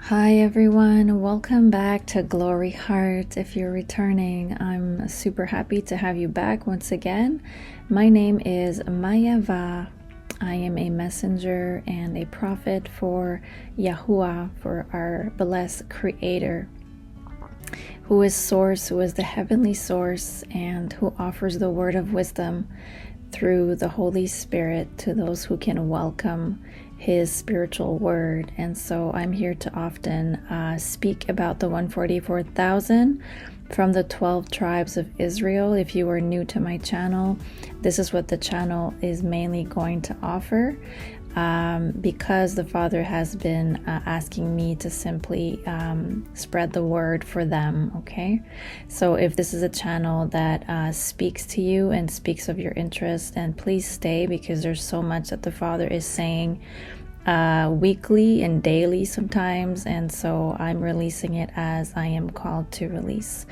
Hi everyone, welcome back to Glory Heart. If you're returning, I'm super happy to have you back once again. My name is Mahyahvah. I am a messenger and a prophet for YAHWEH, for our blessed Creator, who is Source, who is the heavenly Source, and who offers the word of wisdom through the Holy Spirit to those who can welcome His spiritual word. And so I'm here to often speak about the 144,000 from the 12 tribes of Israel. If you are new to my channel, this is what the channel is mainly going to offer, because the Father has been asking me to simply spread the word for them. Okay, so if this is a channel that speaks to you and speaks of your interest, then please stay, because there's so much that the Father is saying weekly and daily sometimes, and so I'm releasing it as I am called to release.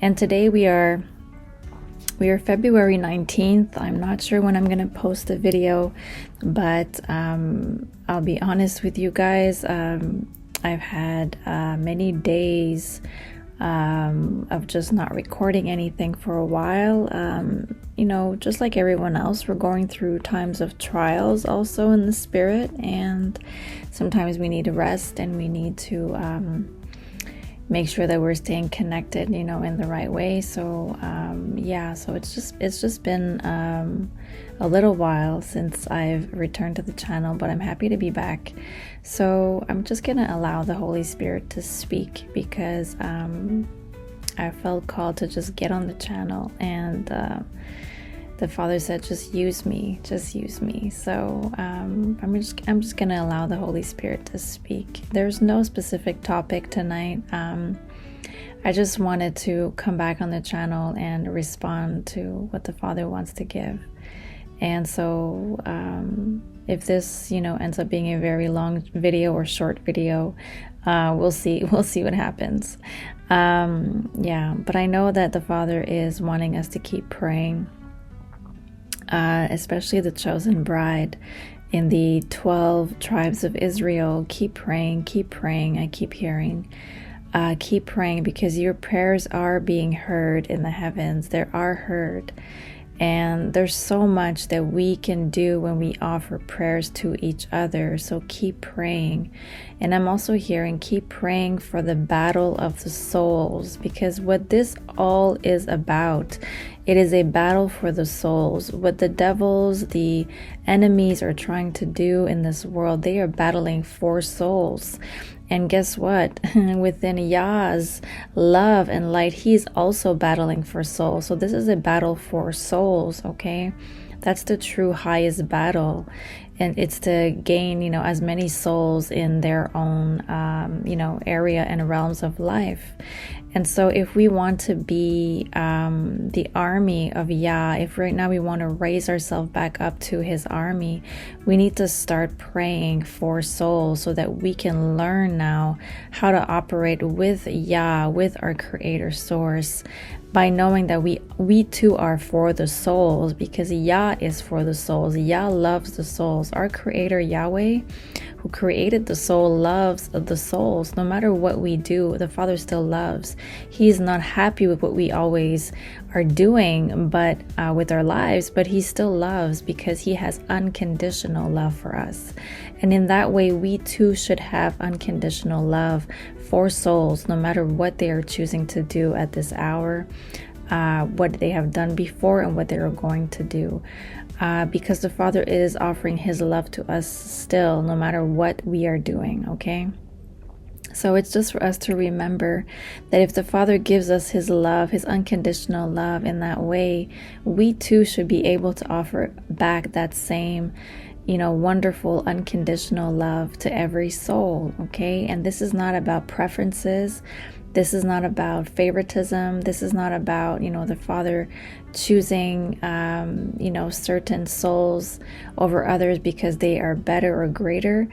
And today we are February 19th. I'm not sure when I'm going to post the video, but I'll be honest with you guys. I've had many days of just not recording anything for a while. Just like everyone else, we're going through times of trials also in the spirit, and sometimes we need to rest and we need to make sure that we're staying connected, in the right way. So so it's just been a little while since I've returned to the channel, but I'm happy to be back. So I'm just gonna allow the Holy Spirit to speak, because I felt called to just get on the channel, and the Father said, just use me. So I'm just gonna allow the Holy Spirit to speak. There's no specific topic tonight. I just wanted to come back on the channel and respond to what the Father wants to give. And so if this ends up being a very long video or short video, we'll see what happens. But I know that the Father is wanting us to keep praying, especially the chosen bride in the 12 tribes of Israel. Keep praying. I keep hearing, keep praying, because your prayers are being heard in the heavens. They are heard. And there's so much that we can do when we offer prayers to each other. So keep praying. And I'm also hearing, keep praying for the battle of the souls, because what this all is about, it is a battle for the souls. What the devils, the enemies are trying to do in this world, they are battling for souls. And guess what? Within Yah's love and light, He's also battling for souls. So this is a battle for souls, okay? That's the true highest battle. And it's to gain, as many souls in their own, area and realms of life. And so if we want to be the army of Yah, if right now we want to raise ourselves back up to His army, we need to start praying for souls, so that we can learn now how to operate with Yah, with our Creator Source, by knowing that we too are for the souls, because Yah is for the souls. Yah loves the souls. Our Creator YAHWEH, who created the soul, loves the souls. No matter what we do, the Father still loves. He is not happy with what we always are doing, but with our lives, but He still loves, because He has unconditional love for us. And in that way, we too should have unconditional love for souls, no matter what they are choosing to do at this hour, what they have done before, and what they are going to do. Because the Father is offering His love to us still, no matter what we are doing, okay? So it's just for us to remember that if the Father gives us His love, His unconditional love in that way, we too should be able to offer back that same wonderful unconditional love to every soul, okay? And this is not about preferences. This is not about favoritism. This is not about, the Father choosing, certain souls over others because they are better or greater.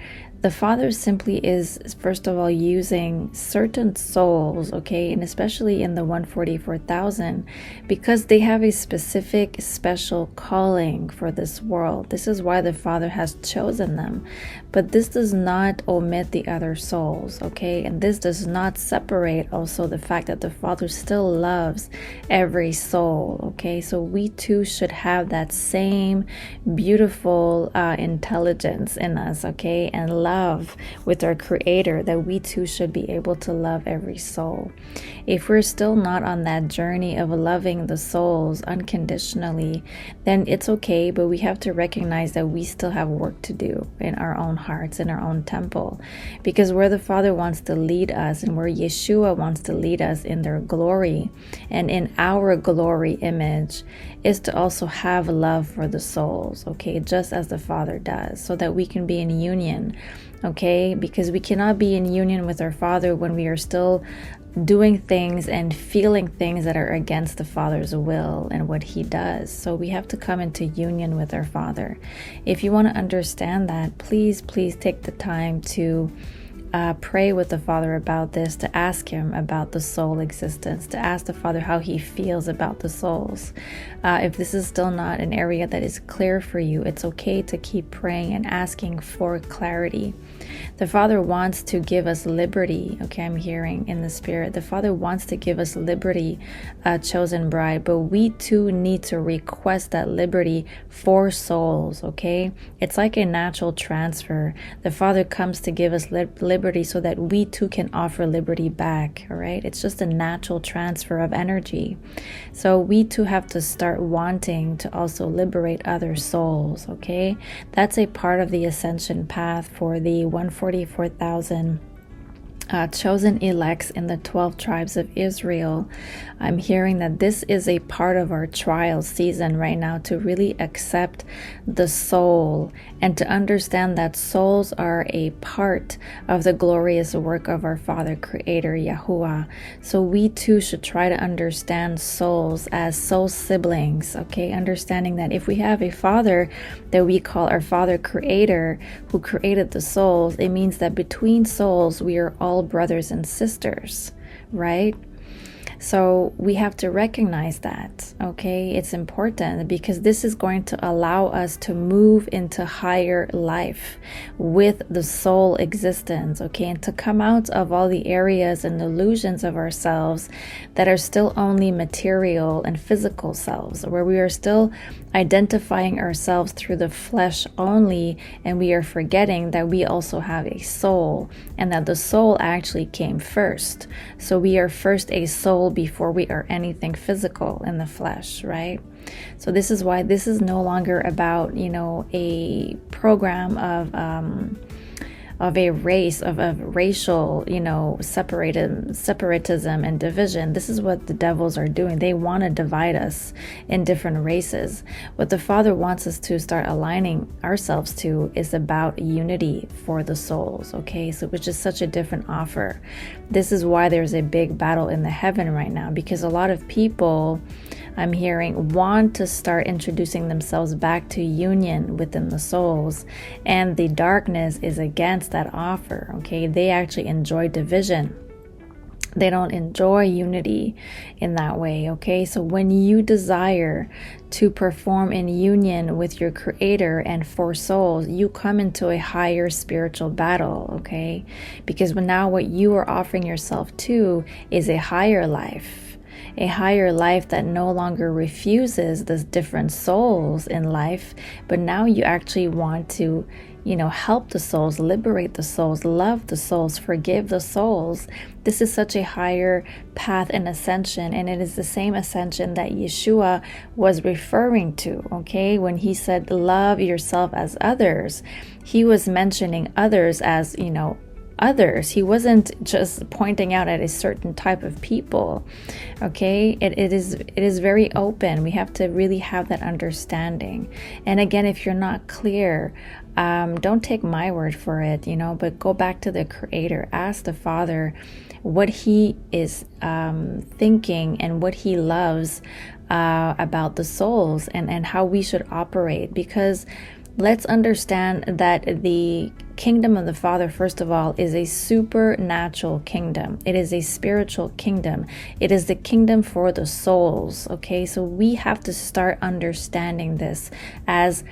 The Father simply is, first of all, using certain souls, okay, and especially in the 144,000, because they have a specific, special calling for this world. This is why the Father has chosen them. But this does not omit the other souls, okay? And this does not separate also the fact that the Father still loves every soul, okay? So we too should have that same beautiful intelligence in us, okay? And love with our Creator, that we too should be able to love every soul. If we're still not on that journey of loving the souls unconditionally, then it's okay, but we have to recognize that we still have work to do in our own hearts, in our own temple. Because where the Father wants to lead us, and where Yeshua wants to lead us in their glory and in our glory image, is to also have love for the souls, okay, just as the Father does, so that we can be in union, okay? Because we cannot be in union with our Father when we are still doing things and feeling things that are against the Father's will and what He does. So we have to come into union with our Father. If you want to understand that, please take the time to pray with the Father about this, to ask Him about the soul existence, to ask the Father how He feels about the souls. If this is still not an area that is clear for you, it's okay to keep praying and asking for clarity. The Father wants to give us liberty. Okay, I'm hearing in the Spirit. The Father wants to give us liberty, chosen bride, but we too need to request that liberty for souls, okay? It's like a natural transfer. The Father comes to give us liberty so that we too can offer liberty back, all right? It's just a natural transfer of energy. So we too have to start wanting to also liberate other souls, okay? That's a part of the ascension path for the 144,000 chosen elects in the 12 tribes of Israel. I'm hearing that this is a part of our trial season right now, to really accept the soul and to understand that souls are a part of the glorious work of our Father Creator YAHWEH. So we too should try to understand souls as soul siblings, okay? Understanding that if we have a Father that we call our Father Creator, who created the souls, it means that between souls we are all brothers and sisters, right? So we have to recognize that, okay? It's important because this is going to allow us to move into higher life with the soul existence, okay? And to come out of all the areas and illusions of ourselves that are still only material and physical selves, where we are still identifying ourselves through the flesh only, and we are forgetting that we also have a soul, and that the soul actually came first. So we are first a soul before we are anything physical in the flesh, right? So this is why this is no longer about, a program of a race, of racial, separatism and division. This is what the devils are doing. They want to divide us in different races. What the Father wants us to start aligning ourselves to is about unity for the souls, okay? So which is such a different offer. This is why there's a big battle in the heaven right now, because a lot of people, I'm hearing, want to start introducing themselves back to union within the souls, and the darkness is against that offer, okay? They actually enjoy division. They don't enjoy unity in that way, okay? So when you desire to perform in union with your Creator and for souls, you come into a higher spiritual battle, okay? Because now what you are offering yourself to is a higher life that no longer refuses the different souls in life, but now you actually want to, help the souls, liberate the souls, love the souls, forgive the souls. This is such a higher path and ascension, and it is the same ascension that Yeshua was referring to, okay? When he said, love yourself as others, he was mentioning others as, others. He wasn't just pointing out at a certain type of people, okay? It is very open. We have to really have that understanding. And again, if you're not clear, don't take my word for it, but go back to the Creator. Ask the Father what He is thinking and what He loves about the souls, and how we should operate, because let's understand that the kingdom of the Father, first of all, is a supernatural kingdom. It is a spiritual kingdom. It is the kingdom for the souls. Okay, so we have to start understanding this as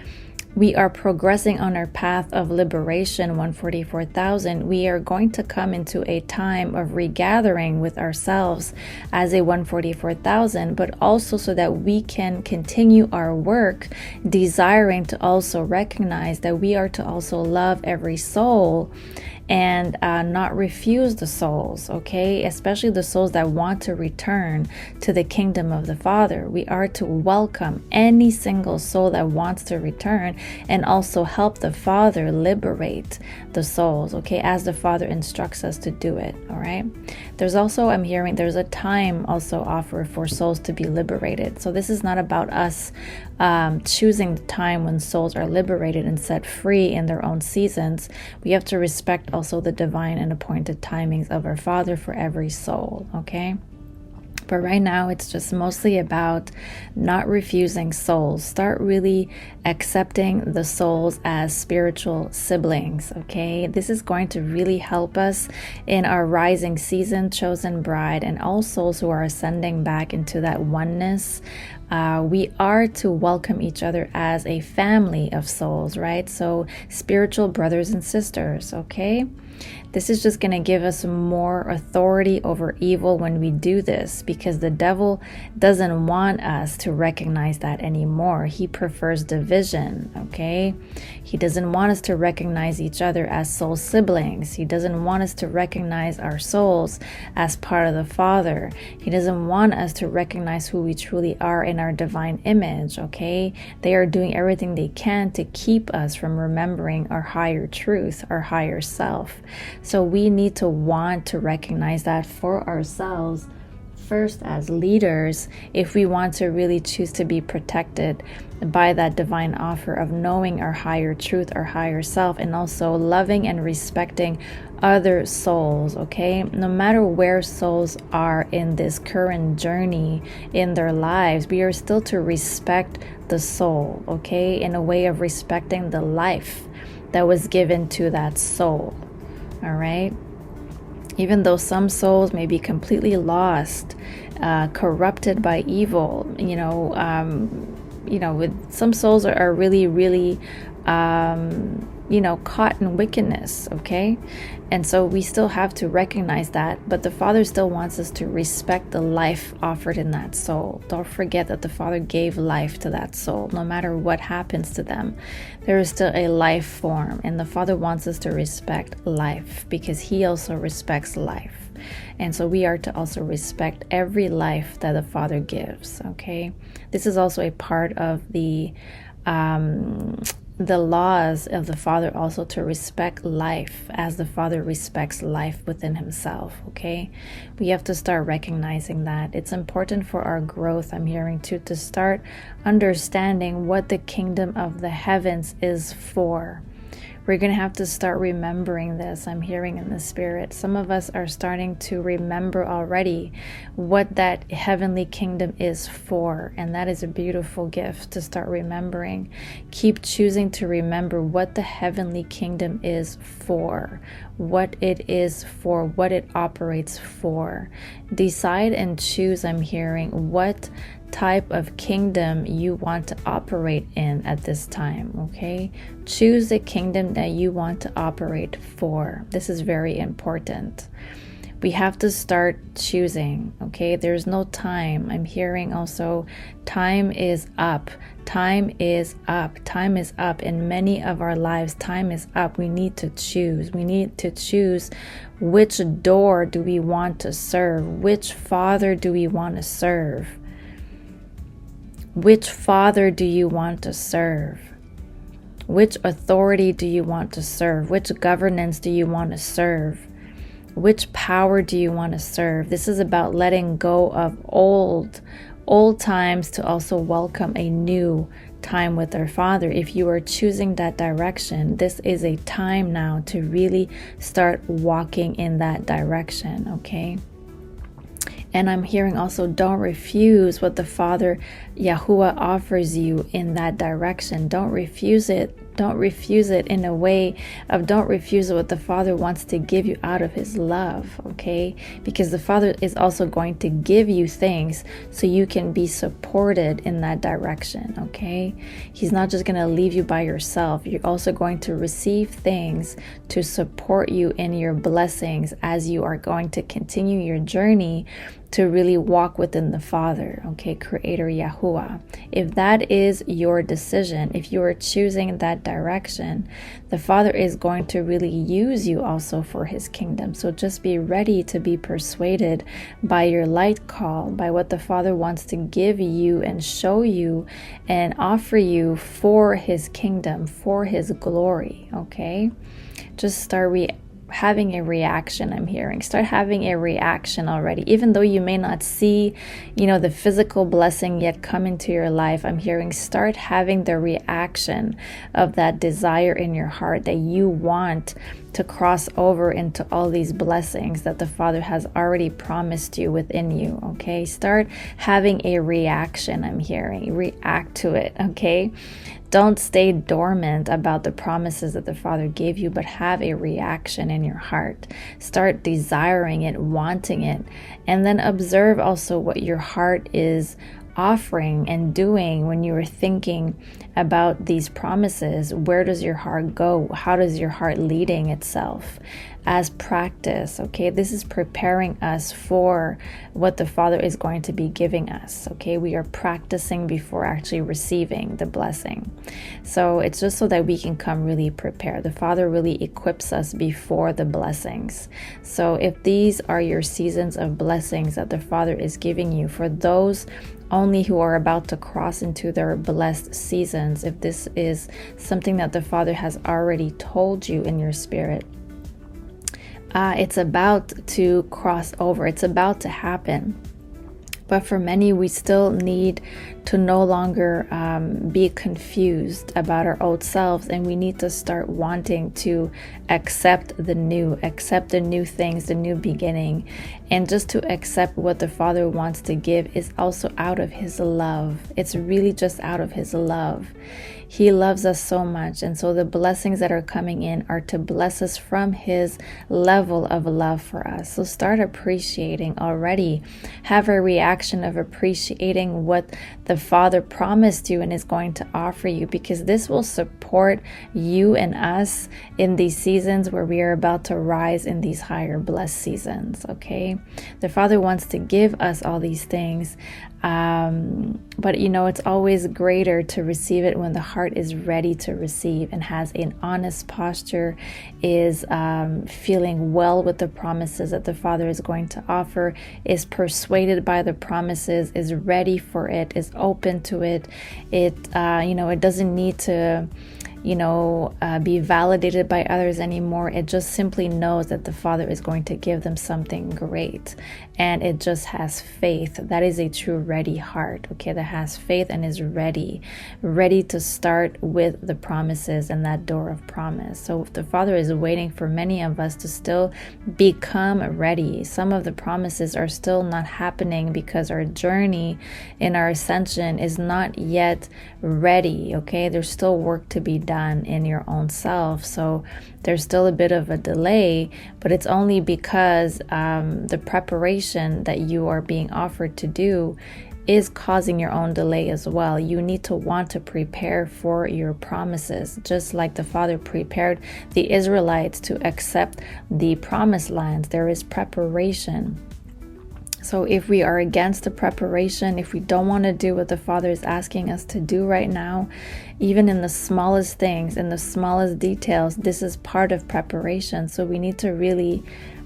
we are progressing on our path of liberation, 144,000. We are going to come into a time of regathering with ourselves as a 144,000, but also so that we can continue our work, desiring to also recognize that we are to also love every soul and not refuse the souls, okay? Especially the souls that want to return to the kingdom of the Father. We are to welcome any single soul that wants to return and also help the Father liberate the souls, okay? As the Father instructs us to do it, all right? There's also, I'm hearing, there's a time also offered for souls to be liberated. So this is not about us choosing the time when souls are liberated and set free in their own seasons. We have to respect also the divine and appointed timings of our Father for every soul, okay? But right now, it's just mostly about not refusing souls. Start really accepting the souls as spiritual siblings, okay? This is going to really help us in our rising season, chosen bride, and all souls who are ascending back into that oneness. We are to welcome each other as a family of souls, right? So spiritual brothers and sisters, okay? This is just going to give us more authority over evil when we do this, because the devil doesn't want us to recognize that anymore. He prefers division, okay? He doesn't want us to recognize each other as soul siblings. He doesn't want us to recognize our souls as part of the Father. He doesn't want us to recognize who we truly are in our divine image, okay? They are doing everything they can to keep us from remembering our higher truth, our higher self. So we need to want to recognize that for ourselves first as leaders, if we want to really choose to be protected by that divine offer of knowing our higher truth, our higher self, and also loving and respecting other souls, okay? No matter where souls are in this current journey in their lives, we are still to respect the soul, okay? In a way of respecting the life that was given to that soul. All right. Even though some souls may be completely lost, corrupted by evil, with some souls are really, really, caught in wickedness. Okay. And so we still have to recognize that, but the Father still wants us to respect the life offered in that soul. Don't forget that the Father gave life to that soul. No matter what happens to them, there is still a life form, and the Father wants us to respect life because He also respects life. And so we are to also respect every life that the Father gives, okay? This is also a part of the laws of the Father, also to respect life as the Father respects life within Himself, okay? We have to start recognizing that. It's important for our growth, I'm hearing too, to start understanding what the kingdom of the heavens is for. We're going to have to start remembering this. I'm hearing in the spirit. Some of us are starting to remember already what that heavenly kingdom is for. And that is a beautiful gift to start remembering. Keep choosing to remember what the heavenly kingdom is for, what it is for, what it operates for. Decide and choose, I'm hearing, what type of kingdom you want to operate in at this time, okay? Choose the kingdom that you want to operate for. This is very important. We have to start choosing, okay? There's no time. I'm hearing also time is up. Time is up. Time is up. In many of our lives, time is up. We need to choose. We need to choose which door do we want to serve? Which Father do we want to serve? Which Father do you want to serve? Which authority do you want to serve? Which governance do you want to serve? Which power do you want to serve? This is about letting go of old times to also welcome a new time with our Father. If you are choosing that direction, this is a time now to really start walking in that direction, okay? And I'm hearing also, don't refuse what the Father YAHWEH offers you in that direction. Don't refuse it. Don't refuse it in a way of don't refuse what the Father wants to give you out of his love, okay? Because the Father is also going to give you things so you can be supported in that direction, okay? He's not just going to leave you by yourself. You're also going to receive things to support you in your blessings as you are going to continue your journey to really walk within the Father, okay, Creator YAHWEH. If that is your decision, if you are choosing that direction, the Father is going to really use you also for his kingdom. So just be ready to be persuaded by your light call, by what the Father wants to give you and show you and offer you for his kingdom, for his glory, okay? Just start having a reaction. I'm hearing start having a reaction already, even though you may not see the physical blessing yet come into your life. I'm hearing start having the reaction of that desire in your heart that you want to cross over into all these blessings that the Father has already promised you within you, okay? Start having a reaction. I'm hearing react to it, okay? Don't stay dormant about the promises that the Father gave you, but have a reaction in your heart. Start desiring it, wanting it, and then observe also what your heart is offering and doing when you are thinking about these promises. Where does your heart go? How does your heart leading itself as practice? Okay, this is preparing us for what the Father is going to be giving us. Okay, we are practicing before actually receiving the blessing. So it's just so that we can come really prepared. The Father really equips us before the blessings. So if these are your seasons of blessings that the Father is giving you, for those only who are about to cross into their blessed seasons, if this is something that the Father has already told you in your spirit, it's about to cross over. It's about to happen. But for many, we still need to no longer be confused about our old selves, and we need to start wanting to accept the new things, the new beginning, and just to accept what the Father wants to give is also out of his love. It's really just out of his love. He loves us so much, and so the blessings that are coming in are to bless us from his level of love for us. So start appreciating already. Have a reaction of appreciating what the Father promised you and is going to offer you, because this will support you and us in these seasons where we are about to rise in these higher blessed seasons, okay? The Father wants to give us all these things, but it's always greater to receive it when the heart is ready to receive and has an honest posture, is feeling well with the promises that the Father is going to offer, is persuaded by the promises, is ready for it, is open to it. It doesn't need to be validated by others anymore. It just simply knows that the Father is going to give them something great, and it just has faith. That is a true ready heart, okay, that has faith and is ready to start with the promises and that door of promise. So the Father is waiting for many of us to still become ready. Some of the promises are still not happening because our journey in our ascension is not yet ready, okay? There's still work to be done in your own self, so there's still a bit of a delay, but it's only because the preparation that you are being offered to do is causing your own delay as well. You need to want to prepare for your promises, just like the Father prepared the Israelites to accept the promised lands. There is preparation. So if we are against the preparation, if we don't want to do what the Father is asking us to do right now, even in the smallest things, in the smallest details, this is part of preparation. So we need to really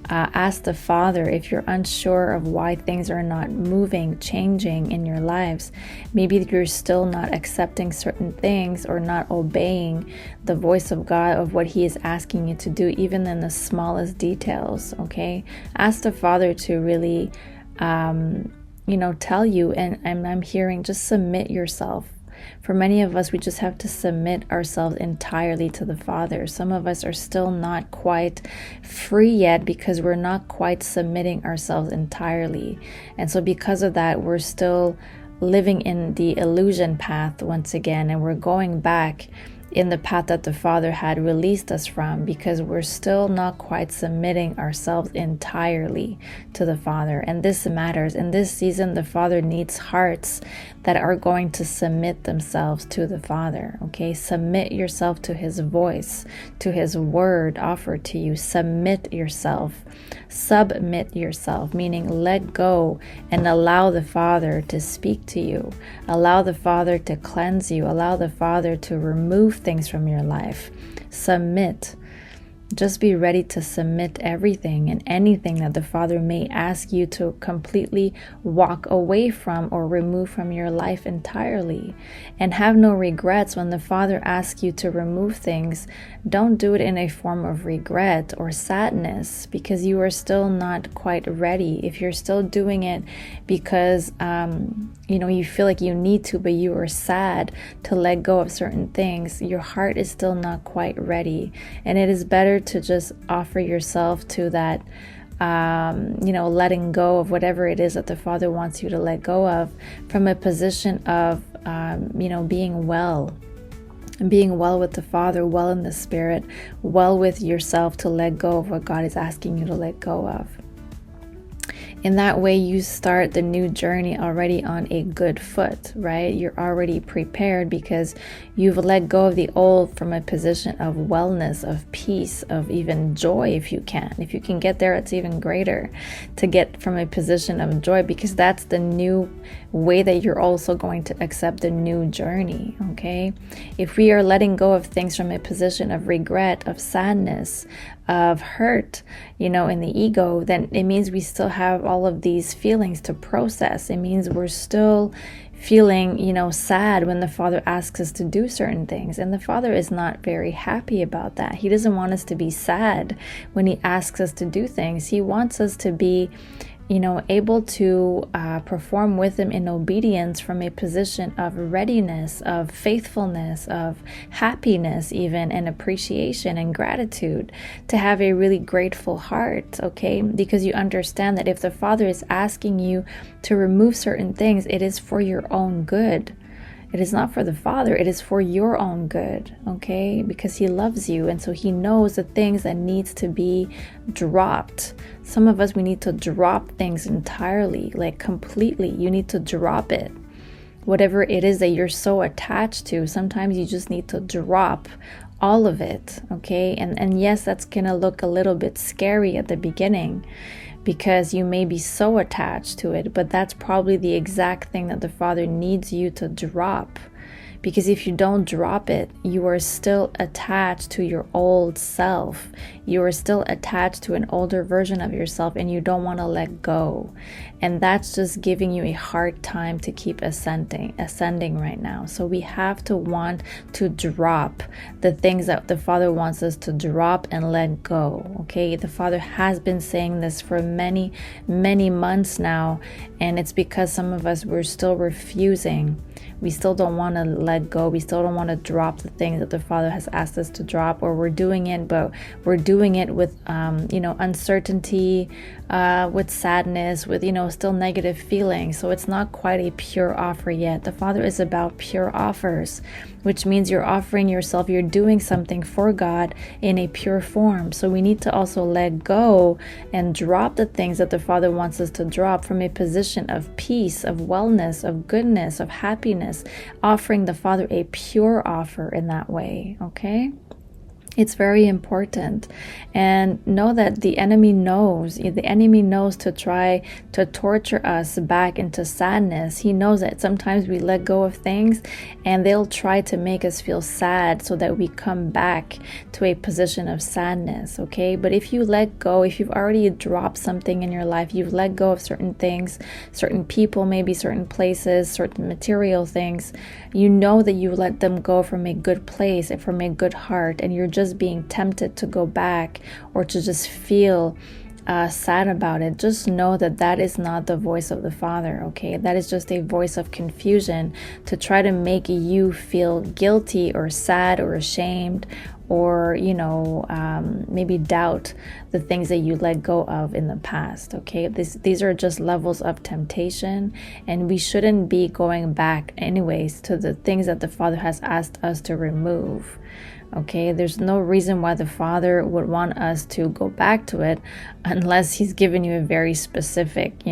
ask the Father, if you're unsure of why things are not moving, changing in your lives, maybe you're still not accepting certain things or not obeying the voice of God of what he is asking you to do, even in the smallest details, okay? Ask the Father to really tell you, and I'm hearing just submit yourself. For many of us, we just have to submit ourselves entirely to the Father. Some of us are still not quite free yet because we're not quite submitting ourselves entirely. And so because of that, we're still living in the illusion path once again, and we're going back in the path that the Father had released us from, because we're still not quite submitting ourselves entirely to the Father. And this matters. In this season, the Father needs hearts that are going to submit themselves to the Father. Okay, submit yourself to His voice, to His word offered to you. Submit yourself. Submit yourself, meaning let go and allow the Father to speak to you. Allow the Father to cleanse you. Allow the Father to remove things from your life. Submit. Just be ready to submit everything and anything that the Father may ask you to completely walk away from or remove from your life entirely. And have no regrets when the Father asks you to remove things. Don't do it in a form of regret or sadness, because you are still not quite ready. If you're still doing it because you feel like you need to, but you are sad to let go of certain things, your heart is still not quite ready. And it is better to just offer yourself to that letting go of whatever it is that the Father wants you to let go of, from a position of being well with the Father, well in the Spirit, well with yourself, to let go of what God is asking you to let go of. In that way, you start the new journey already on a good foot, right? You're already prepared because you've let go of the old from a position of wellness, of peace, of even joy if you can. If you can get there, it's even greater to get from a position of joy, because that's the new way that you're also going to accept the new journey, okay? If we are letting go of things from a position of regret, of sadness, of hurt, in the ego, then it means we still have all of these feelings to process. It means we're still feeling, sad when the Father asks us to do certain things. And the Father is not very happy about that. He doesn't want us to be sad when He asks us to do things. He wants us to be able to perform with Him in obedience from a position of readiness, of faithfulness, of happiness even, and appreciation and gratitude, to have a really grateful heart, okay? Because you understand that if the Father is asking you to remove certain things, it is for your own good. It is not for the Father, it is for your own good, okay? Because He loves you, and so He knows the things that needs to be dropped. Some of us, we need to drop things entirely, like completely. You need to drop it. Whatever it is that you're so attached to, sometimes you just need to drop all of it, okay? And yes, that's gonna look a little bit scary at the beginning, because you may be so attached to it, but that's probably the exact thing that the Father needs you to drop. Because if you don't drop it, you are still attached to your old self. You are still attached to an older version of yourself, and you don't want to let go. And that's just giving you a hard time to keep ascending right now. So we have to want to drop the things that the Father wants us to drop and let go. Okay, the Father has been saying this for many, many months now, and it's because some of us, we're still refusing. We still don't want to let go. We still don't want to drop the things that the Father has asked us to drop, or we're doing it, but we're doing it with, uncertainty, with sadness, with, still negative feelings. So it's not quite a pure offer yet. The Father is about pure offers, which means you're offering yourself, you're doing something for God in a pure form. So we need to also let go and drop the things that the Father wants us to drop from a position of peace, of wellness, of goodness, of happiness, offering the Father a pure offer in that way, okay? It's very important. And know that the enemy knows. The enemy knows to try to torture us back into sadness. He knows that sometimes we let go of things and they'll try to make us feel sad so that we come back to a position of sadness, okay? But if you let go, if you've already dropped something in your life, you've let go of certain things, certain people, maybe certain places, certain material things, you know that you let them go from a good place and from a good heart, and you're just being tempted to go back or to just feel sad about it. Just know that that is not the voice of the Father, okay? That is just a voice of confusion to try to make you feel guilty or sad or ashamed or, maybe doubt the things that you let go of in the past. Okay, these are just levels of temptation, and we shouldn't be going back anyways to the things that the Father has asked us to remove. Okay, there's no reason why the Father would want us to go back to it unless He's given you a very specific,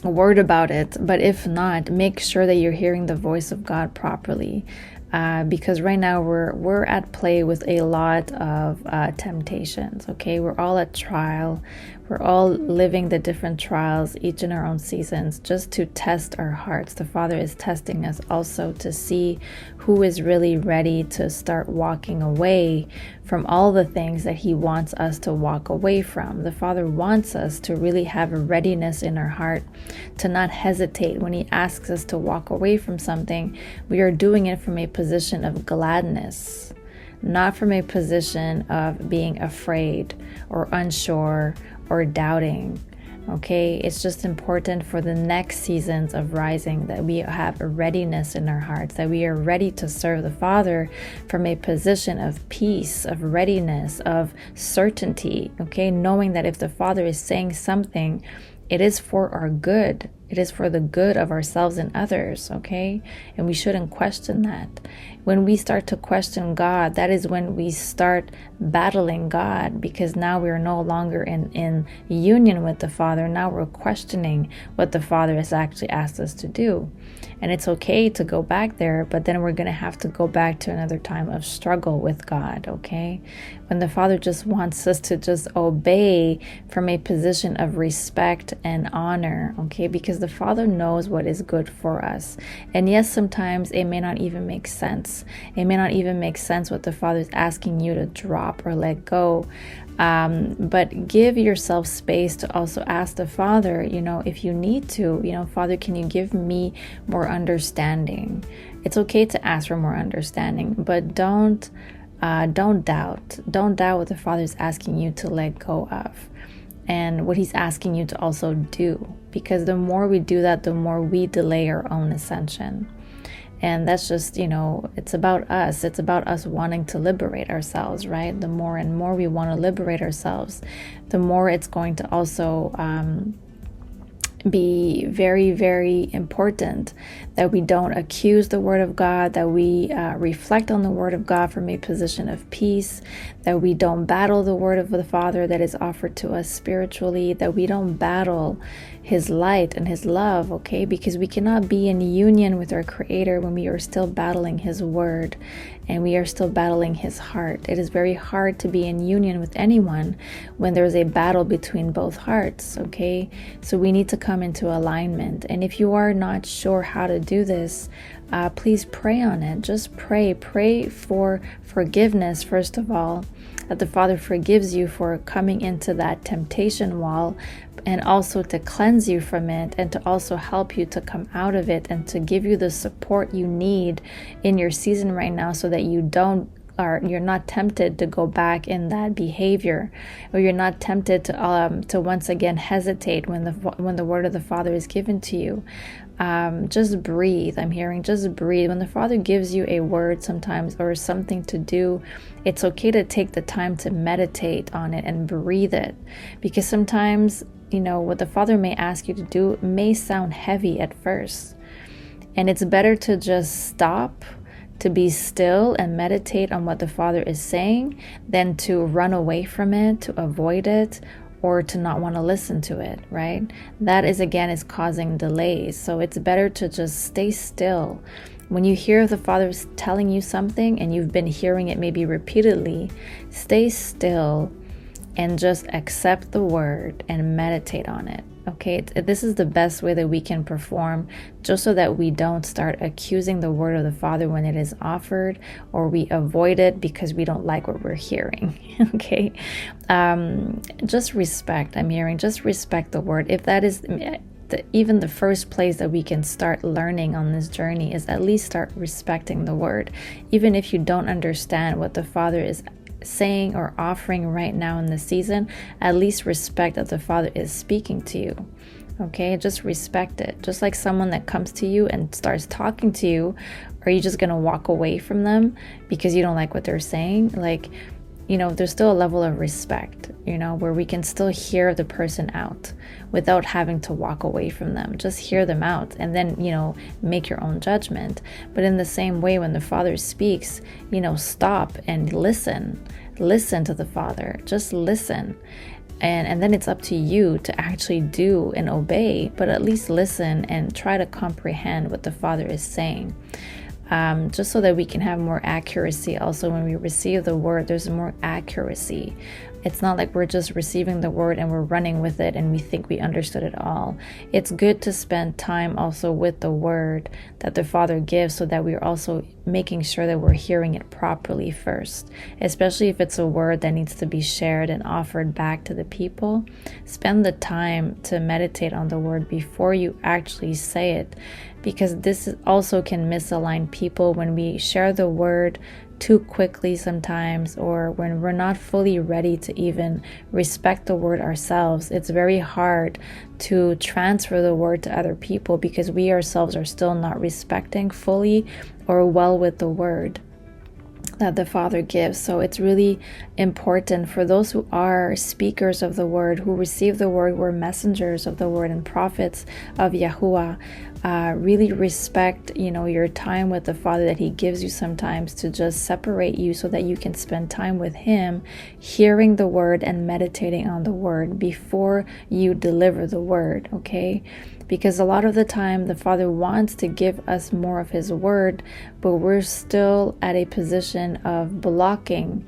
word about it. But if not, make sure that you're hearing the voice of God properly, because right now we're at play with a lot of temptations. Okay, we're all at trial. We're all living the different trials, each in our own seasons, just to test our hearts. The Father is testing us also to see who is really ready to start walking away from all the things that He wants us to walk away from. The Father wants us to really have a readiness in our heart, to not hesitate when He asks us to walk away from something. We are doing it from a position of gladness, not from a position of being afraid or unsure or doubting. Okay, it's just important for the next seasons of rising that we have a readiness in our hearts, that we are ready to serve the Father from a position of peace, of readiness, of certainty. Okay, knowing that if the Father is saying something, it is for our good. It is for the good of ourselves and others, okay? And we shouldn't question that. When we start to question God, that is when we start battling God, because now we are no longer in union with the Father. Now we're questioning what the Father has actually asked us to do. And it's okay to go back there, but then we're going to have to go back to another time of struggle with God, okay? When the Father just wants us to just obey from a position of respect and honor, okay? Because the Father knows what is good for us. And yes, sometimes it may not even make sense. It may not even make sense what the Father is asking you to drop or let go. But give yourself space to also ask the Father, if you need to, Father, can you give me more understanding? It's okay to ask for more understanding, but don't doubt. Don't doubt what the Father is asking you to let go of, and what He's asking you to also do. Because the more we do that, the more we delay our own ascension. And that's just, it's about us. It's about us wanting to liberate ourselves, right? The more and more we want to liberate ourselves, the more it's going to also be very, very important that we don't accuse the Word of God, that we reflect on the Word of God from a position of peace, that we don't battle the Word of the Father that is offered to us spiritually, that we don't battle His light and His love, okay? Because we cannot be in union with our Creator when we are still battling His Word and we are still battling His heart. It is very hard to be in union with anyone when there's a battle between both hearts, okay? So we need to come into alignment. And if you are not sure how to do this, please pray on it. Just pray for forgiveness, first of all, that the Father forgives you for coming into that temptation wall, and also to cleanse you from it, and to also help you to come out of it, and to give you the support you need in your season right now, so that you're not tempted to go back in that behavior, or you're not tempted to once again hesitate when the word of the Father is given to you. Just breathe. I'm hearing just breathe. When the Father gives you a word sometimes, or something to do, it's okay to take the time to meditate on it and breathe it, because sometimes what the Father may ask you to do may sound heavy at first, and it's better to just stop, to be still and meditate on what the Father is saying, than to run away from it, to avoid it, or to not want to listen to it, right? That is causing delays. So it's better to just stay still. When you hear the Father telling you something and you've been hearing it maybe repeatedly, stay still and just accept the word and meditate on it. Okay, this is the best way that we can perform, just so that we don't start accusing the word of the Father when it is offered, or we avoid it because we don't like what we're hearing. Okay, just respect. I'm hearing just respect the word. If that is even the first place that we can start learning on this journey, is at least start respecting the word, even if you don't understand what the Father is saying or offering right now in the season. At least respect that the Father is speaking to you. Okay, just respect it. Just like someone that comes to you and starts talking to you, are you just gonna walk away from them because you don't like what they're saying? Like, there's still a level of respect, where we can still hear the person out without having to walk away from them. Just hear them out and then, make your own judgment. But in the same way, when the Father speaks, stop and listen. Listen to the Father. Just listen. And then it's up to you to actually do and obey, but at least listen and try to comprehend what the Father is saying. Just so that we can have more accuracy. Also, when we receive the word, there's more accuracy. It's not like we're just receiving the word and we're running with it and we think we understood it all. It's good to spend time also with the word that the Father gives, so that we're also making sure that we're hearing it properly first. Especially if it's a word that needs to be shared and offered back to the people. Spend the time to meditate on the word before you actually say it, because this also can misalign people when we share the word too quickly sometimes, or when we're not fully ready to even respect the word ourselves. It's very hard to transfer the word to other people because we ourselves are still not respecting fully or well with the word that the Father gives. So it's really important for those who are speakers of the word, who receive the word, who are messengers of the word and prophets of YAHWEH. Really respect, your time with the Father that He gives you sometimes, to just separate you so that you can spend time with Him, hearing the word and meditating on the word before you deliver the word, okay? Because a lot of the time the Father wants to give us more of His word, but we're still at a position of blocking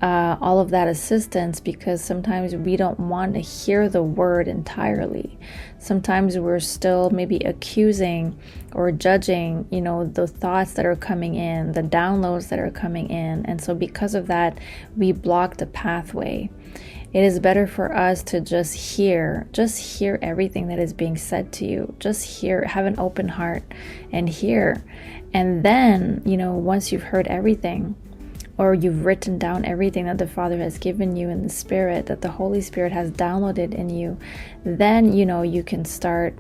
all of that assistance, because sometimes we don't want to hear the word entirely. Sometimes we're still maybe accusing or judging, the thoughts that are coming in, the downloads that are coming in. And so because of that, we block the pathway. It is better for us to just hear everything that is being said to you. Just hear, have an open heart and hear. And then, once you've heard everything, or you've written down everything that the Father has given you in the Spirit, that the Holy Spirit has downloaded in you, then, you can start,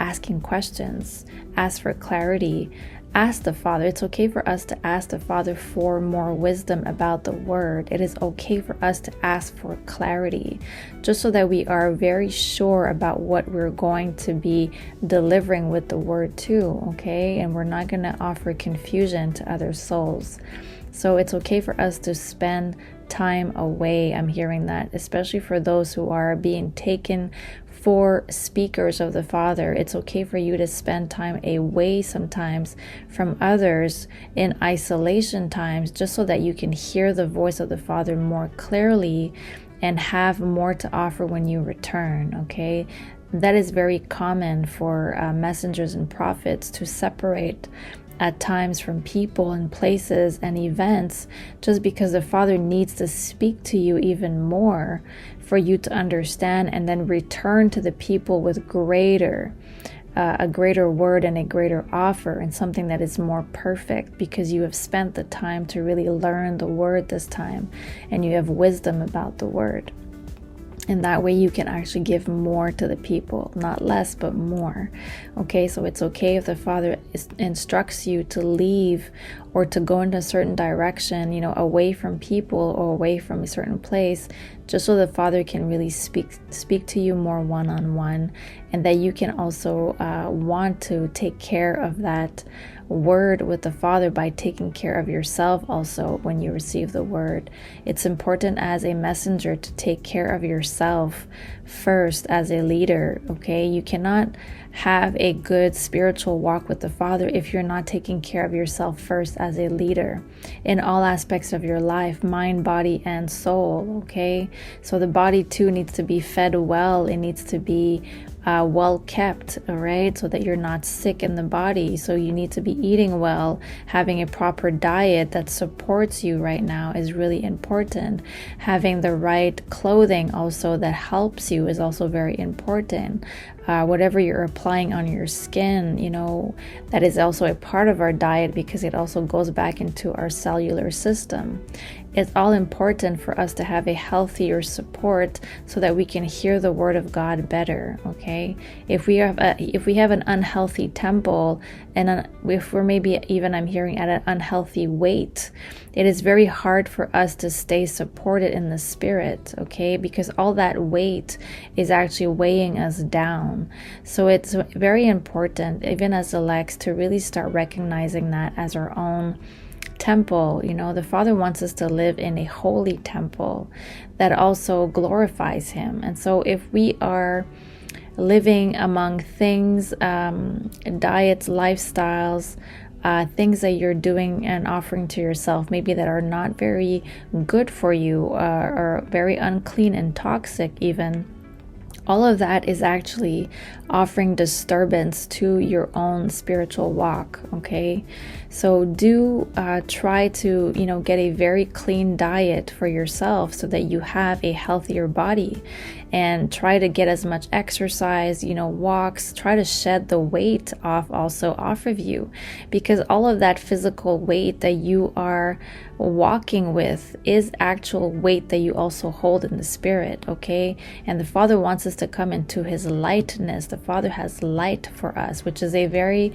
asking questions, ask for clarity, ask the Father. It's okay for us to ask the Father for more wisdom about the word. It is okay for us to ask for clarity, just so that we are very sure about what we're going to be delivering with the word too, okay? And we're not going to offer confusion to other souls. So it's okay for us to spend time away. I'm hearing that, especially for those who are being taken for speakers of the Father. It's okay for you to spend time away sometimes from others in isolation times, just so that you can hear the voice of the Father more clearly and have more to offer when you return, okay? That is very common for messengers and prophets to separate at times from people and places and events, just because the Father needs to speak to you even more for you to understand, and then return to the people with a greater word and a greater offer, and something that is more perfect, because you have spent the time to really learn the word this time, and you have wisdom about the word. And that way you can actually give more to the people, not less, but more. Okay, so it's okay if the Father instructs you to leave or to go in a certain direction, away from people or away from a certain place, just so the Father can really speak to you more one-on-one, and that you can also want to take care of that word with the Father by taking care of yourself also when you receive the word. It's important as a messenger to take care of yourself first as a leader, okay? You cannot have a good spiritual walk with the Father if you're not taking care of yourself first as a leader in all aspects of your life, mind, body, and soul, okay? So the body too needs to be fed well. It needs to be well kept, all right, so that you're not sick in the body. So you need to be eating well. Having a proper diet that supports you right now is really important. Having the right clothing also that helps you is also very important. whatever you're applying on your skin, that is also a part of our diet, because it also goes back into our cellular system. It's all important for us to have a healthier support so that we can hear the word of God better. Okay, if we have an unhealthy temple, and if we're maybe even, I'm hearing, at an unhealthy weight, it is very hard for us to stay supported in the spirit. Okay, because all that weight is actually weighing us down. So it's very important, even as elects, to really start recognizing that as our own temple. The Father wants us to live in a holy temple that also glorifies Him. And so if we are living among things, diets, lifestyles, things that you're doing and offering to yourself, maybe that are not very good for you, or very unclean and toxic even, all of that is actually offering disturbance to your own spiritual walk. Okay, so do try to get a very clean diet for yourself so that you have a healthier body, and try to get as much exercise, walks. Try to shed the weight off of you, because all of that physical weight that you are walking with is actual weight that you also hold in the spirit. Okay, and the Father wants us to come into His lightness. The Father has light for us, which is a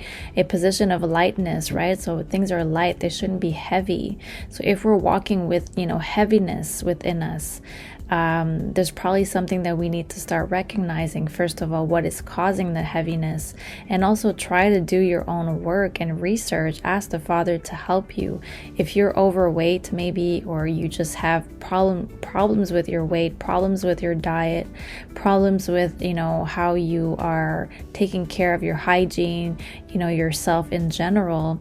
position of lightness, right? So things are light, they shouldn't be heavy. So if we're walking with heaviness within us, there's probably something that we need to start recognizing. First of all, what is causing the heaviness, and also try to do your own work and research. Ask the Father to help you. If you're overweight maybe, or you just have problems with your weight, problems with your diet, problems with how you are taking care of your hygiene, yourself in general,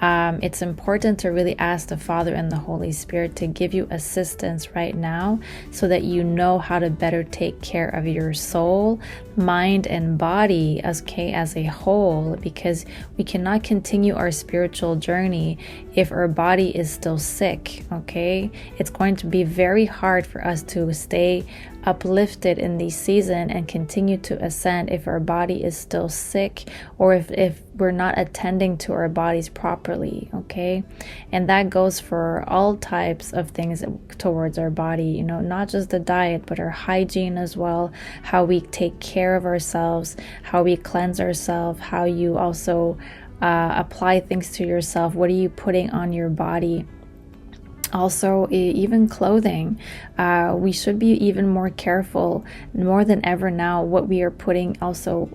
it's important to really ask the Father and the Holy Spirit to give you assistance right now, so that you know how to better take care of your soul, mind, and body as a whole, because we cannot continue our spiritual journey if our body is still sick. Okay, it's going to be very hard for us to stay uplifted in this season and continue to ascend if our body is still sick, or if we're not attending to our bodies properly. Okay, and that goes for all types of things towards our body, not just the diet, but our hygiene as well, how we take care of ourselves, how we cleanse ourselves, how you also apply things to yourself. What are you putting on your body? Also, even clothing, we should be even more careful, more than ever now, what we are putting also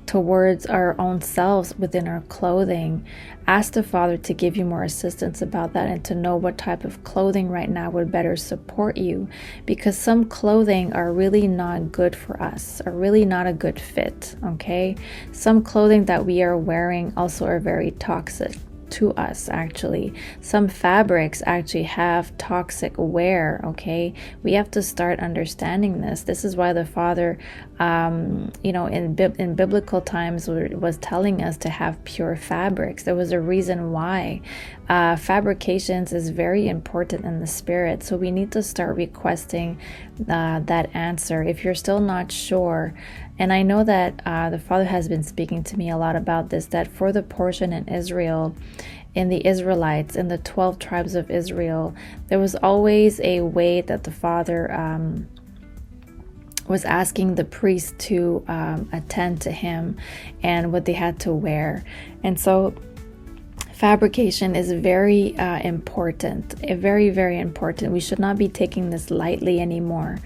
towards our own selves within our clothing. Ask the Father to give you more assistance about that, and to know what type of clothing right now would better support you, because some clothing are really not good for us, are really not a good fit. Okay, some clothing that we are wearing also are very toxic to us. Actually, some fabrics actually have toxic wear. Okay, we have to start understanding this. This is why the Father in biblical times was telling us to have pure fabrics. There was a reason why. Fabrications is very important in the spirit, so we need to start requesting that answer if you're still not sure. And I know that the Father has been speaking to me a lot about this, that for the portion in Israel, in the Israelites, in the 12 tribes of Israel, there was always a way that the Father was asking the priest to attend to him and what they had to wear. And so fabrication is very important, very, very important. We should not be taking this lightly anymore.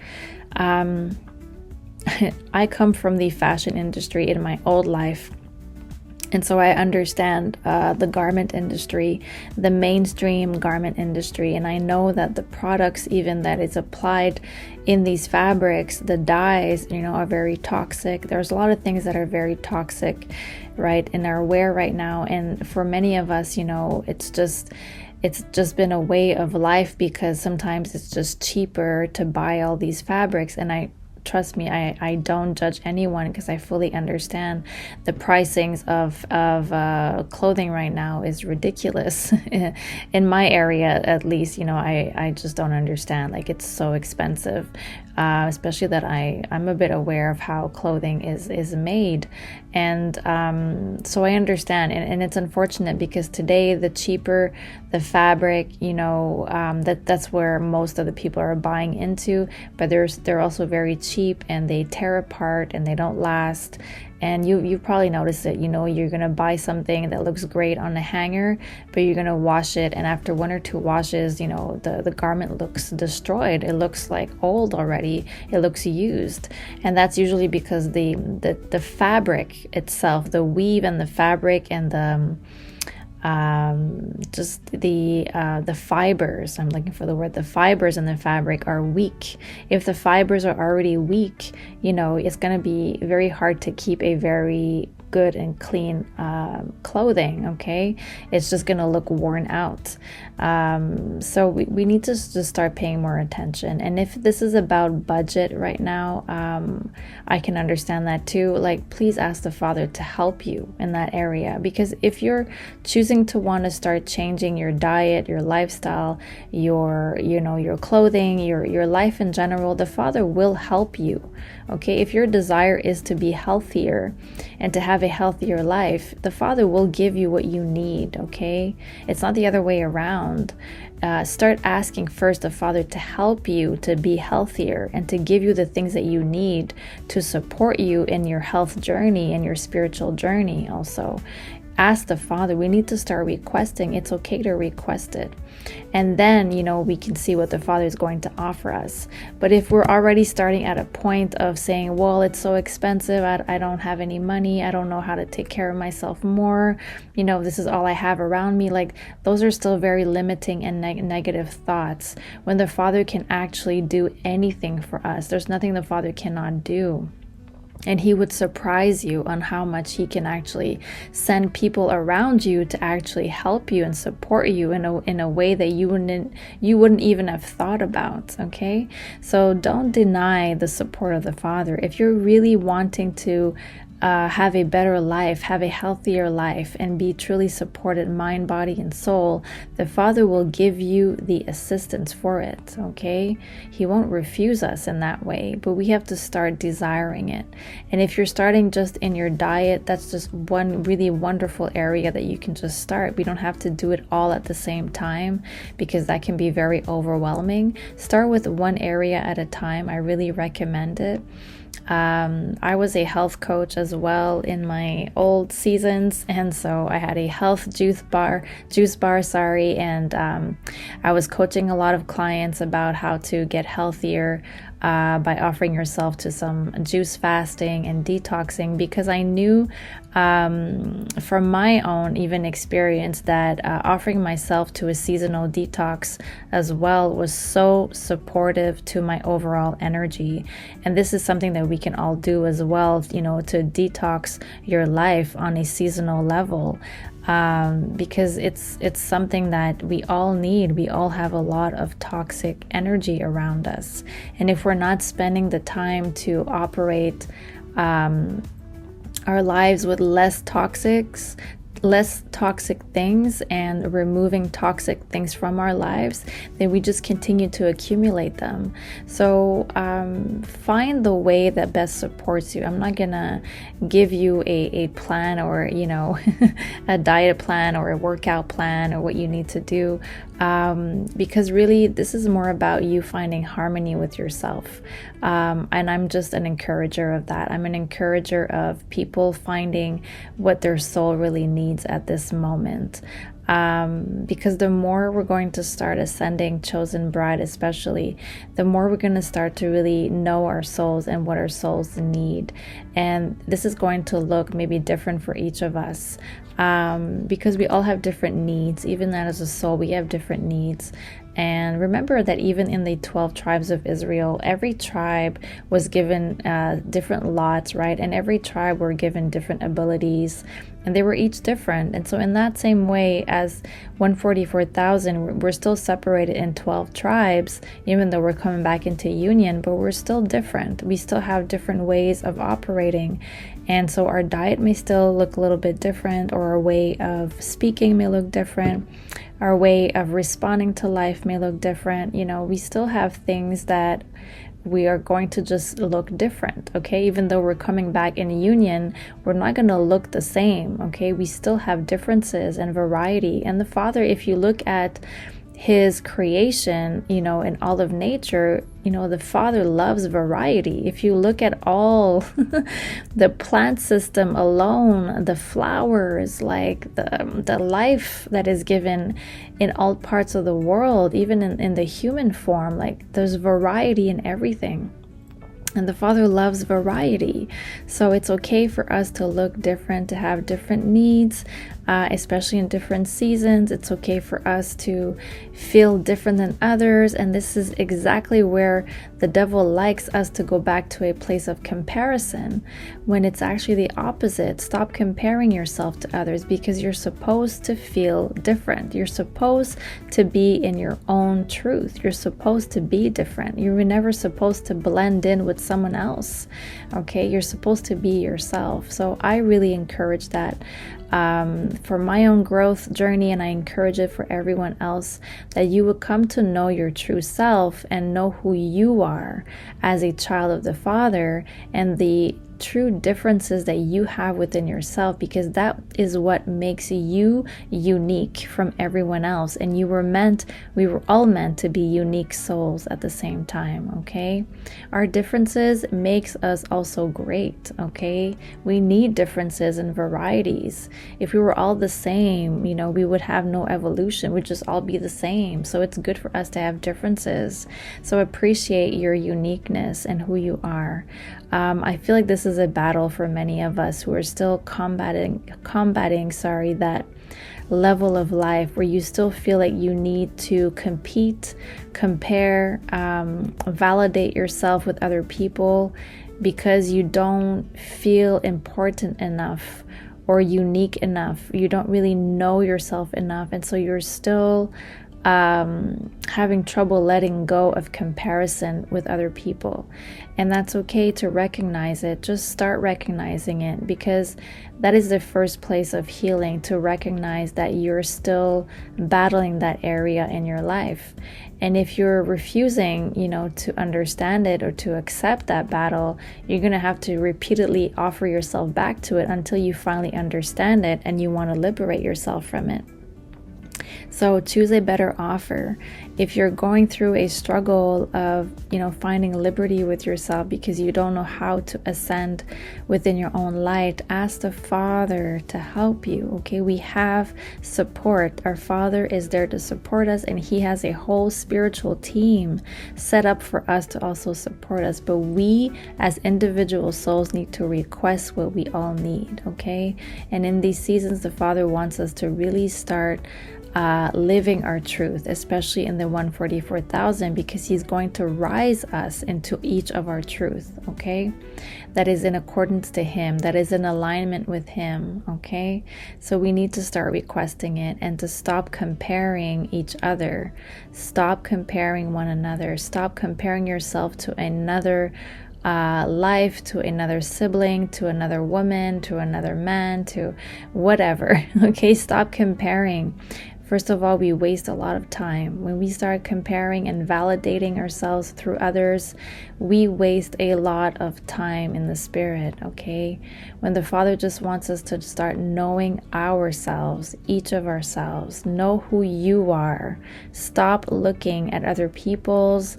I come from the fashion industry in my old life, and so I understand the garment industry, the mainstream garment industry, and I know that the products even that is applied in these fabrics, the dyes, are very toxic. There's a lot of things that are very toxic, right, in our wear right now. And for many of us, it's just been a way of life, because sometimes it's just cheaper to buy all these fabrics. And I trust me, I don't judge anyone, because I fully understand the pricings of clothing right now is ridiculous. In my area, at least, I just don't understand. Like, it's so expensive, especially that I'm a bit aware of how clothing is made. And so I understand. And it's unfortunate, because today, the cheaper the fabric, that's where most of the people are buying into. But they're also very cheap, and they tear apart, and they don't last. And you've probably noticed it. You're going to buy something that looks great on a hanger, but you're going to wash it, and after 1 or 2 washes, the garment looks destroyed. It looks like old already. It looks used. And that's usually because the fabric itself, the weave and the fabric and the just the fibers, I'm looking for the word, the fibers in the fabric are weak. If the fibers are already weak, it's going to be very hard to keep a very good and clean clothing. Okay, it's just going to look worn out. So we need to just start paying more attention. And if this is about budget right now, I can understand that too. Like, please ask the Father to help you in that area, because if you're choosing to want to start changing your diet, your lifestyle, your clothing, your life in general, the Father will help you. Okay, if your desire is to be healthier and to have a healthier life, the Father will give you what you need. Okay, it's not the other way around. Start asking first the Father to help you to be healthier and to give you the things that you need to support you in your health journey and your spiritual journey also. Ask the Father. We need to start requesting. It's okay to request it. And then, we can see what the Father is going to offer us. But if we're already starting at a point of saying, well, it's so expensive, I don't have any money, I don't know how to take care of myself more, this is all I have around me, like, those are still very limiting and negative thoughts, when the Father can actually do anything for us. There's nothing the Father cannot do. And He would surprise you on how much He can actually send people around you to actually help you and support you in a way that you wouldn't even have thought about. Okay, so don't deny the support of the Father. If you're really wanting to have a better life, have a healthier life, and be truly supported mind, body, and soul, the Father will give you the assistance for it. Okay, He won't refuse us in that way, but we have to start desiring it. And if you're starting just in your diet, that's just one really wonderful area that you can just start. We don't have to do it all at the same time, because that can be very overwhelming. Start with one area at a time. I really recommend it. I was a health coach as well in my old seasons, and so I had a health juice bar, and I was coaching a lot of clients about how to get healthier by offering yourself to some juice fasting and detoxing, because I knew from my own even experience that offering myself to a seasonal detox as well was so supportive to my overall energy. And this is something that we can all do as well, to detox your life on a seasonal level. Because it's something that we all need. We all have a lot of toxic energy around us, and if we're not spending the time to operate our lives with less toxic things and removing toxic things from our lives, then we just continue to accumulate them. So find the way that best supports you. I'm not gonna give you a plan or a diet plan or a workout plan or what you need to do, because really this is more about you finding harmony with yourself. And I'm just an encourager of that. I'm an encourager of people finding what their soul really needs at this moment. Because the more we're going to start ascending, chosen bride especially, the more we're going to start to really know our souls and what our souls need. And this is going to look maybe different for each of us, because we all have different needs. Even that as a soul, we have different needs. And remember that even in the 12 tribes of Israel, every tribe was given different lots, right? And every tribe were given different abilities, and they were each different. And so in that same way as 144,000, we're still separated in 12 tribes, even though we're coming back into union, but we're still different. We still have different ways of operating. And so our diet may still look a little bit different, or our way of speaking may look different. Our way of responding to life may look different. We still have things that we are going to just look different, okay? Even though we're coming back in union, we're not going to look the same, okay? We still have differences and variety. And the Father, if you look at his creation, in all of nature, the Father loves variety. If you look at all the plant system alone, the flowers, like the life that is given in all parts of the world, even in the human form, like there's variety in everything. And the Father loves variety. So it's okay for us to look different, to have different needs, especially in different seasons. It's okay for us to feel different than others. And this is exactly where the devil likes us to go back to a place of comparison, when it's actually the opposite. Stop comparing yourself to others, because you're supposed to feel different. You're supposed to be in your own truth. You're supposed to be different. You were never supposed to blend in with someone else. Okay, you're supposed to be yourself. So I really encourage that for my own growth journey, and I encourage it for everyone else, that you would come to know your true self and know who you are as a child of the Father, and the true differences that you have within yourself, because that is what makes you unique from everyone else. And we were all meant to be unique souls at the same time. Okay, our differences makes us also great. Okay, we need differences and varieties. If we were all the same, we would have no evolution. We'd just all be the same. So it's good for us to have differences. So appreciate your uniqueness and who you are. I feel like this is a battle for many of us who are still combating that level of life where you still feel like you need to compete, compare, validate yourself with other people, because you don't feel important enough or unique enough. You don't really know yourself enough, and so you're still having trouble letting go of comparison with other people. And that's okay to recognize it. Just start recognizing it, because that is the first place of healing, to recognize that you're still battling that area in your life. And if you're refusing, to understand it or to accept that battle, you're going to have to repeatedly offer yourself back to it until you finally understand it and you want to liberate yourself from it. So choose a better offer. If you're going through a struggle of, finding liberty with yourself because you don't know how to ascend within your own light, ask the Father to help you. Okay, we have support. Our Father is there to support us, and He has a whole spiritual team set up for us to also support us. But we as individual souls need to request what we all need. Okay, and in these seasons, the Father wants us to really start living our truth, especially in the 144,000, because He's going to rise us into each of our truth, okay? That is in accordance to Him, that is in alignment with Him, okay? So we need to start requesting it, and to stop comparing each other. Stop comparing one another. Stop comparing yourself to another life, to another sibling, to another woman, to another man, to whatever, okay? Stop comparing. First of all, we waste a lot of time. When we start comparing and validating ourselves through others, we waste a lot of time in the spirit, okay? When the Father just wants us to start knowing ourselves, each of ourselves, know who you are. Stop looking at other people's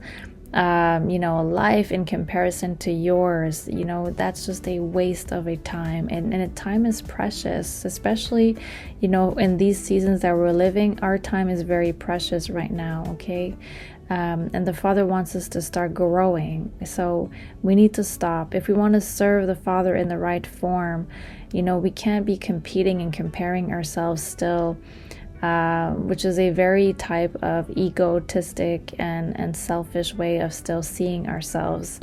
life in comparison to yours. That's just a waste of a time, and time is precious, especially in these seasons that we're living. Our time is very precious right now, okay? And the Father wants us to start growing, so we need to stop. If we want to serve the Father in the right form, we can't be competing and comparing ourselves still which is a very type of egotistic and selfish way of still seeing ourselves.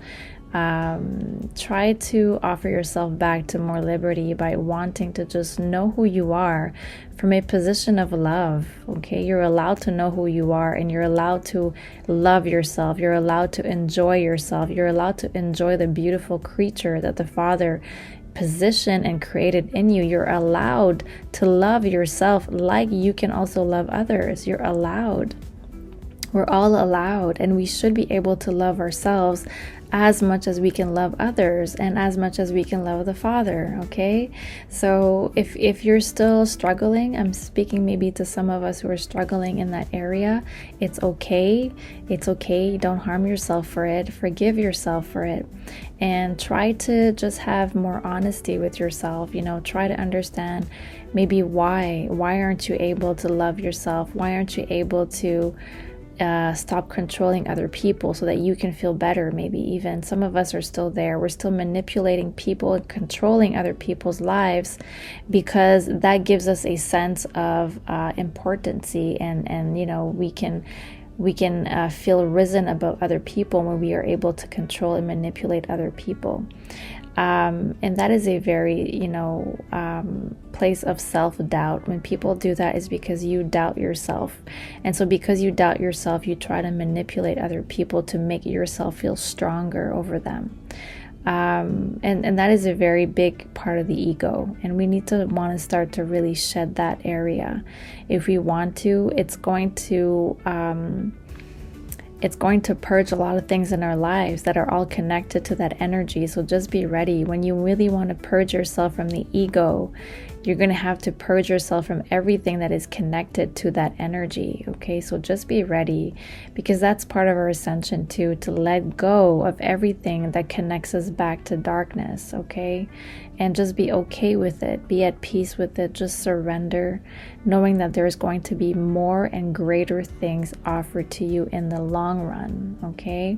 Try to offer yourself back to more liberty by wanting to just know who you are from a position of love. Okay, you're allowed to know who you are, and you're allowed to love yourself. You're allowed to enjoy yourself. You're allowed to enjoy the beautiful creature that the Father positioned and created in you. You're allowed to love yourself like you can also love others. You're allowed. We're all allowed, and we should be able to love ourselves as much as we can love others and as much as we can love the Father. Okay, so if you're still struggling, I'm speaking maybe to some of us who are struggling in that area. It's okay. Don't harm yourself for it. Forgive yourself for it, and try to just have more honesty with yourself. Try to understand maybe why aren't you able to love yourself? Why aren't you able to stop controlling other people so that you can feel better? Maybe even some of us are still there. We're still manipulating people and controlling other people's lives because that gives us a sense of importancy, and we can feel risen above other people when we are able to control and manipulate other people. And that is a very, place of self-doubt. When people do that, is because you doubt yourself. And so because you doubt yourself, you try to manipulate other people to make yourself feel stronger over them. And that is a very big part of the ego. And we need to want to start to really shed that area. If we want to, it's going to purge a lot of things in our lives that are all connected to that energy. So just be ready. When you really want to purge yourself from the ego, you're going to have to purge yourself from everything that is connected to that energy. Okay, so just be ready, because that's part of our ascension too, to let go of everything that connects us back to darkness. Okay, and just be okay with it. Be at peace with it. Just surrender, knowing that there's going to be more and greater things offered to you in the long run. Okay,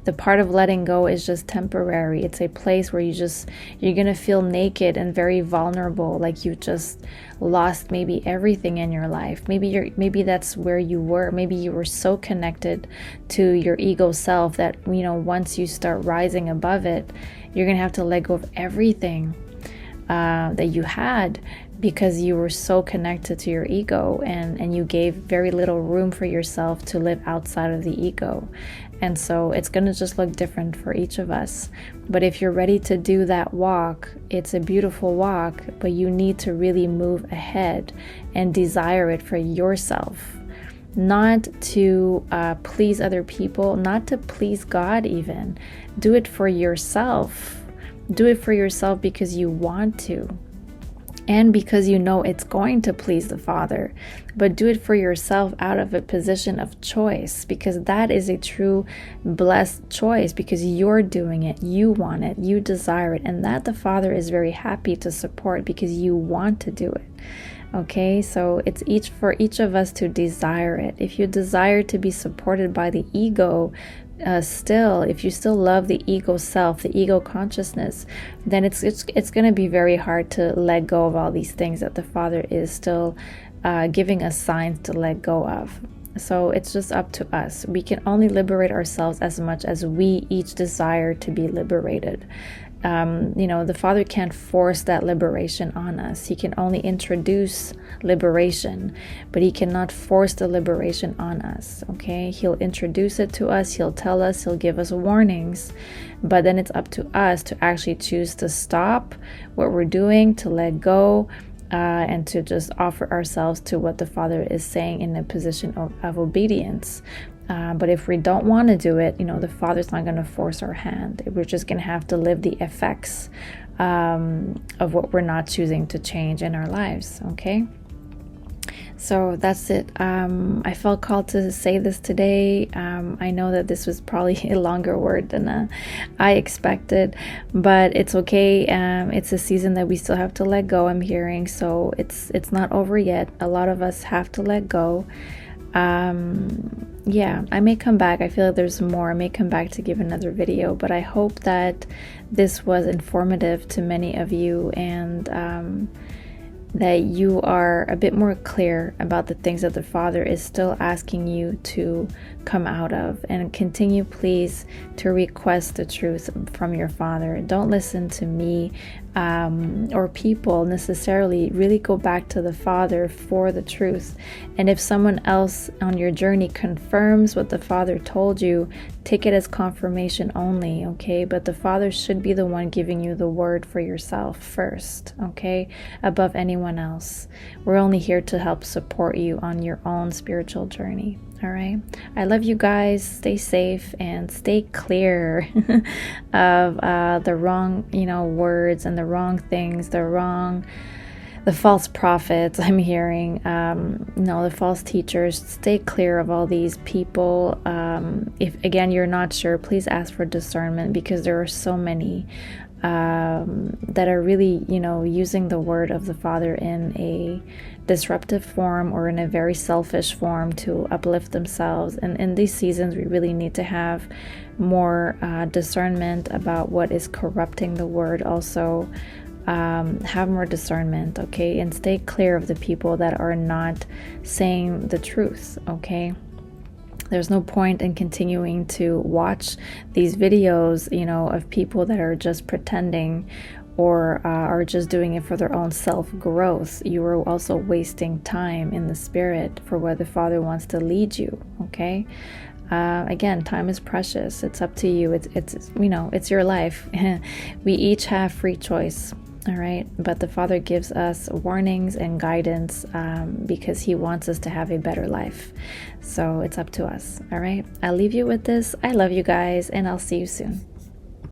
the part of letting go is just temporary. It's a place where you're going to feel naked and very vulnerable, like you just lost maybe everything in your life. Maybe that's where you were. Maybe you were so connected to your ego self that once you start rising above it, you're gonna have to let go of everything that you had, because you were so connected to your ego, and you gave very little room for yourself to live outside of the ego. And so it's going to just look different for each of us. But if you're ready to do that walk, it's a beautiful walk, but you need to really move ahead and desire it for yourself. Not to please other people, not to please God even. Do it for yourself. Do it for yourself because you want to, and because you know it's going to please the Father. But do it for yourself out of a position of choice, because that is a true blessed choice, because you're doing it, you want it, you desire it, and that the Father is very happy to support because you want to do it. Okay, so it's for each of us to desire it. If you desire to be supported by the ego, if you still love the ego self, the ego consciousness, then it's going to be very hard to let go of all these things that the Father is still giving us signs to let go of. So it's just up to us. We can only liberate ourselves as much as we each desire to be liberated. The Father can't force that liberation on us. He can only introduce liberation, but He cannot force the liberation on us. Okay, He'll introduce it to us, He'll tell us, He'll give us warnings, but then it's up to us to actually choose to stop what we're doing, to let go, and to just offer ourselves to what the Father is saying in a position of obedience. But if we don't want to do it, the Father's not going to force our hand. We're just going to have to live the effects of what we're not choosing to change in our lives. Okay, so that's it. I felt called to say this today. I know that this was probably a longer word than I expected, but it's okay. It's a season that we still have to let go, I'm hearing, so it's not over yet. A lot of us have to let go. I may come back. I feel like there's more. I may come back to give another video, but I hope that this was informative to many of you, and that you are a bit more clear about the things that the Father is still asking you to come out of, and continue please to request the truth from your Father. Don't listen to me or people necessarily. Really go back to the Father for the truth. And if someone else on your journey confirms what the Father told you, take it as confirmation only, okay? But the Father should be the one giving you the word for yourself first, okay? Above anyone else. We're only here to help support you on your own spiritual journey. All right. I love you guys. Stay safe and stay clear of the wrong, words and the wrong things, the false prophets I'm hearing, the false teachers. Stay clear of all these people. If again you're not sure, please ask for discernment, because there are so many that are really, using the word of the Father in a disruptive form or in a very selfish form to uplift themselves. And in these seasons, we really need to have more discernment about what is corrupting the word. Also, have more discernment, okay? And stay clear of the people that are not saying the truth, okay? There's no point in continuing to watch these videos, of people that are just pretending or are just doing it for their own self-growth. You are also wasting time in the spirit for where the Father wants to lead you, okay? Again, time is precious. It's up to you. It's your life. We each have free choice. All right. But the Father gives us warnings and guidance because he wants us to have a better life. So it's up to us. All right. I'll leave you with this. I love you guys, and I'll see you soon.